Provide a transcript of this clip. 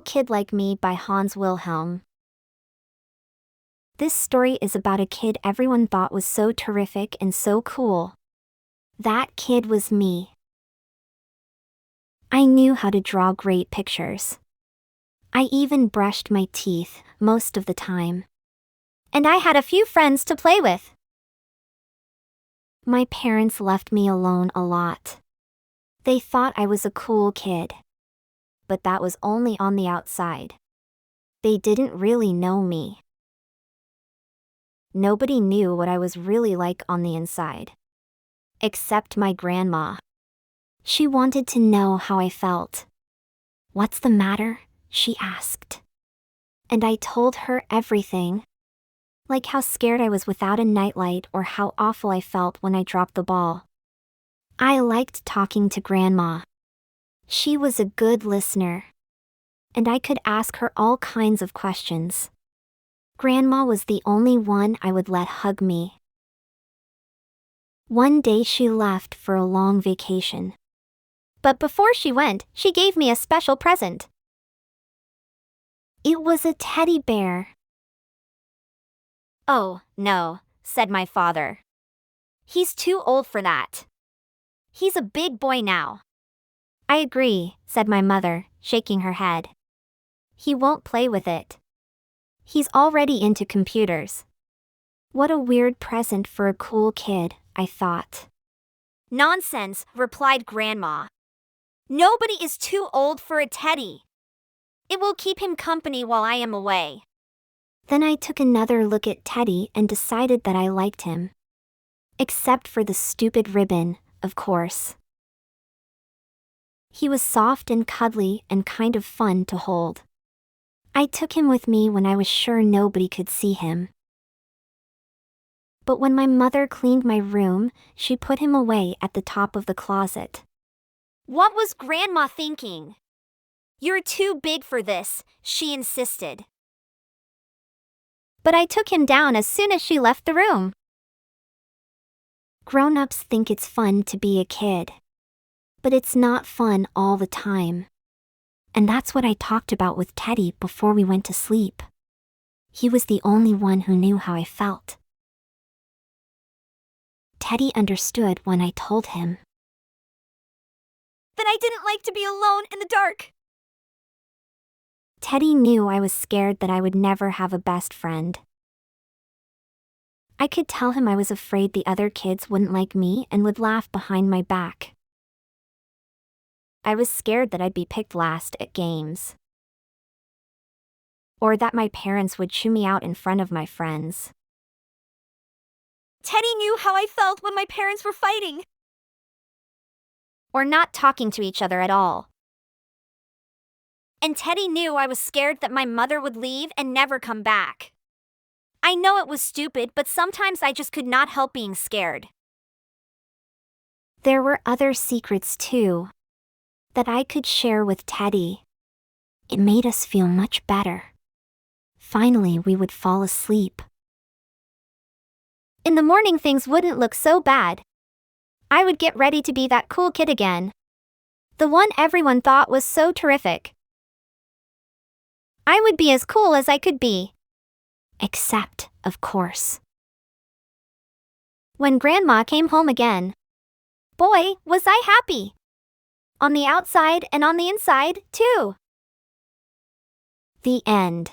Kid Like Me by Hans Wilhelm. This story is about a kid everyone thought was so terrific and so cool. That kid was me. I knew how to draw great pictures. I even brushed my teeth most of the time. And I had a few friends to play with. My parents left me alone a lot. They thought I was a cool kid. But that was only on the outside. They didn't really know me. Nobody knew what I was really like on the inside. Except my grandma. She wanted to know how I felt. "What's the matter?" she asked. And I told her everything. Like how scared I was without a nightlight or how awful I felt when I dropped the ball. I liked talking to Grandma. She was a good listener. And I could ask her all kinds of questions. Grandma was the only one I would let hug me. One day she left for a long vacation. But before she went, she gave me a special present. It was a teddy bear. "Oh, no," said my father. "He's too old for that. He's a big boy now." "I agree," said my mother, shaking her head. "He won't play with it. He's already into computers." What a weird present for a cool kid, I thought. "Nonsense," replied Grandma. "Nobody is too old for a teddy. It will keep him company while I am away." Then I took another look at Teddy and decided that I liked him. Except for the stupid ribbon, of course. He was soft and cuddly and kind of fun to hold. I took him with me when I was sure nobody could see him. But when my mother cleaned my room, she put him away at the top of the closet. "What was Grandma thinking? You're too big for this," she insisted. But I took him down as soon as she left the room. Grown-ups think it's fun to be a kid. But it's not fun all the time. And that's what I talked about with Teddy before we went to sleep. He was the only one who knew how I felt. Teddy understood when I told him that I didn't like to be alone in the dark. Teddy knew I was scared that I would never have a best friend. I could tell him I was afraid the other kids wouldn't like me and would laugh behind my back. I was scared that I'd be picked last at games. Or that my parents would chew me out in front of my friends. Teddy knew how I felt when my parents were fighting. Or not talking to each other at all. And Teddy knew I was scared that my mother would leave and never come back. I know it was stupid, but sometimes I just could not help being scared. There were other secrets too, that I could share with Teddy. It made us feel much better. Finally, we would fall asleep. In the morning, things wouldn't look so bad. I would get ready to be that cool kid again. The one everyone thought was so terrific. I would be as cool as I could be. Except, of course, when Grandma came home again. Boy, was I happy! On the outside and on the inside, too. The end.